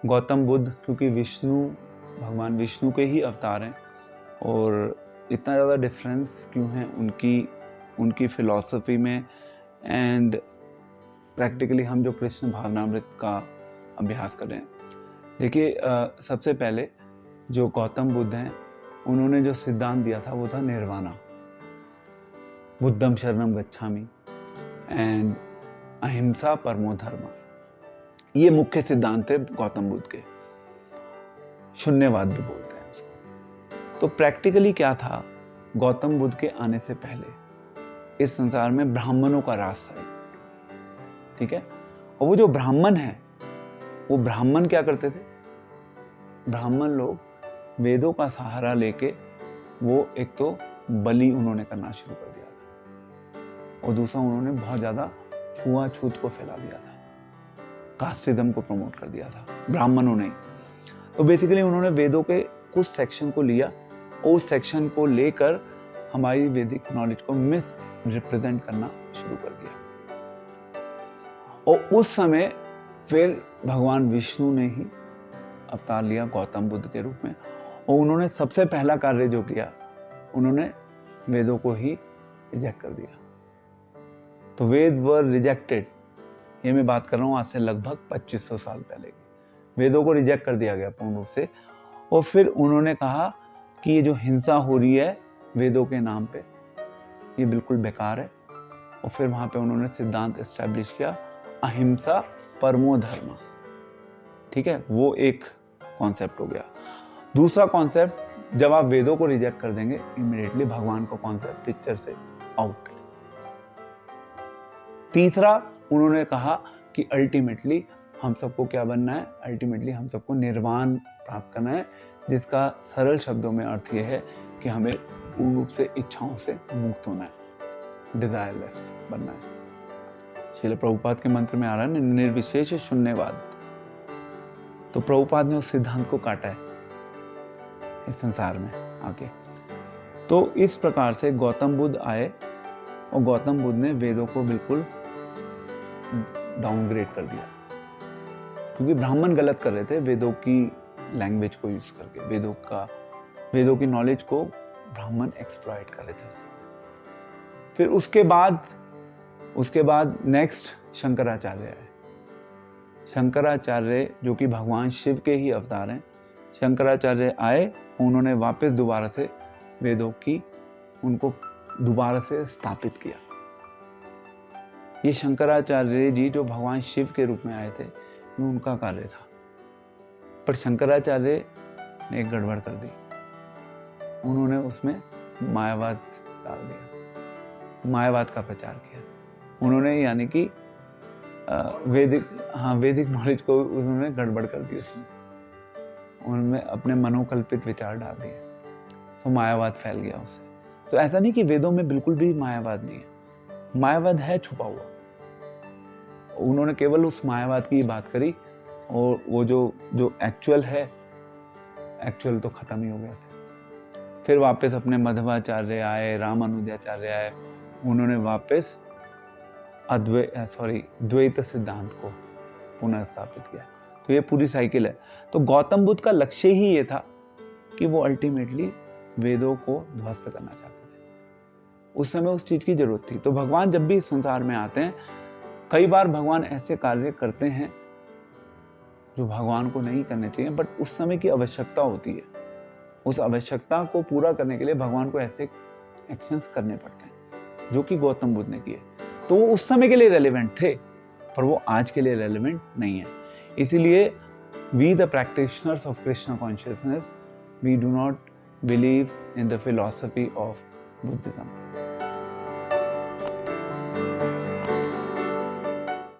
गौतम बुद्ध क्योंकि भगवान विष्णु के ही अवतार हैं, और इतना ज़्यादा डिफरेंस क्यों है उनकी फिलॉसफी में, एंड प्रैक्टिकली हम जो कृष्ण भावनामृत का अभ्यास कर रहे हैं। देखिए, सबसे पहले जो गौतम बुद्ध हैं उन्होंने जो सिद्धांत दिया था वो था निर्वाणा, बुद्धम शरणम गच्छामि एंड अहिंसा परमो धर्म। ये मुख्य सिद्धांत थे गौतम बुद्ध के। शून्यवाद भी बोलते हैं उसको। तो प्रैक्टिकली क्या था, गौतम बुद्ध के आने से पहले इस संसार में ब्राह्मणों का राज था, ठीक है। और वो जो ब्राह्मण है, वो ब्राह्मण क्या करते थे, ब्राह्मण लोग वेदों का सहारा लेके वो एक तो बलि उन्होंने करना शुरू कर दिया था, और दूसरा उन्होंने बहुत ज्यादा छुआछूत को फैला दिया था, कास्टिज्म को प्रमोट कर दिया था ब्राह्मणों ने। तो बेसिकली उन्होंने वेदों के कुछ सेक्शन को लिया और उस सेक्शन को लेकर हमारी वैदिक नॉलेज को मिस रिप्रेजेंट करना शुरू कर दिया। और उस समय फिर भगवान विष्णु ने ही अवतार लिया गौतम बुद्ध के रूप में, और उन्होंने सबसे पहला कार्य जो किया, उन्होंने वेदों को ही रिजेक्ट कर दिया। तो वेद वर रिजेक्टेड, ये मैं बात कर रहा हूँ आज से लगभग 2500 साल पहले की। वेदों को रिजेक्ट कर दिया गया पूर्ण रूप से, और फिर उन्होंने कहा कि ये जो हिंसा हो रही है वेदों के नाम पे, ये बिल्कुल बेकार है। और फिर वहां पे उन्होंने सिद्धांत एस्टैब्लिश किया, अहिंसा परमो धर्म, ठीक है। वो एक कॉन्सेप्ट हो गया। दूसरा कॉन्सेप्ट, जब आप वेदों को रिजेक्ट कर देंगे, इमीडिएटली भगवान का कॉन्सेप्ट पिक्चर से आउट। तीसरा, उन्होंने कहा कि अल्टीमेटली हम सबको क्या बनना है, अल्टीमेटली हम सबको निर्वाण प्राप्त करना है, जिसका सरल शब्दों में अर्थ यह है कि हमें पूर्ण रूप से इच्छाओं से मुक्त होना है, डिजायरलेस बनना है। श्रील प्रभुपाद के मंत्र में आ रहा है निर्विशेष शून्यवाद। तो प्रभुपाद ने उस सिद्धांत को काटा है इस संसार में आके। तो इस प्रकार से गौतम बुद्ध आए, और गौतम बुद्ध ने वेदों को बिल्कुल डाउनग्रेड कर दिया, क्योंकि ब्राह्मण गलत कर रहे थे वेदों की लैंग्वेज को यूज करके। वेदों की नॉलेज को ब्राह्मण एक्सप्लॉइट कर रहे थे। फिर उसके बाद नेक्स्ट शंकराचार्य आए। शंकराचार्य जो कि भगवान शिव के ही अवतार हैं, शंकराचार्य आए, उन्होंने वापस दोबारा से वेदों की उनको दोबारा से स्थापित किया। ये शंकराचार्य जी जो भगवान शिव के रूप में आए थे, ये उनका कार्य था। पर शंकराचार्य ने एक गड़बड़ कर दी, उन्होंने उसमें मायावाद डाल दिया, मायावाद का प्रचार किया उन्होंने, यानी कि वैदिक नॉलेज को उन्होंने गड़बड़ कर दी, उनमें अपने मनोकल्पित विचार डाल दिए, तो मायावाद फैल गया उससे। तो ऐसा नहीं कि वेदों में बिल्कुल भी मायावाद नहीं है, मायावाद है छुपा हुआ। उन्होंने केवल उस मायावाद की बात करी, और वो जो एक्चुअल है, एक्चुअल तो खत्म ही हो गया। फिर वापस अपने मध्वाचार्य आए, रामानुजाचार्य आए, उन्होंने वापस द्वैत सिद्धांत को पुनः स्थापित किया। तो ये पूरी साइकिल है। तो गौतम बुद्ध का लक्ष्य ही ये था कि वो अल्टीमेटली वेदों को ध्वस्त करना चाहते थे। उस समय उस चीज की जरूरत थी। तो भगवान जब भी इस संसार में आते हैं, कई बार भगवान ऐसे कार्य करते हैं जो भगवान को नहीं करने चाहिए, बट उस समय की आवश्यकता होती है। उस आवश्यकता को पूरा करने के लिए भगवान को ऐसे एक्शंस करने पड़ते हैं, जो कि गौतम बुद्ध ने किए। तो वो उस समय के लिए रेलेवेंट थे, पर वो आज के लिए रेलेवेंट नहीं है। इसीलिए we the practitioners of Krishna consciousness, we do not believe in the philosophy of Buddhism.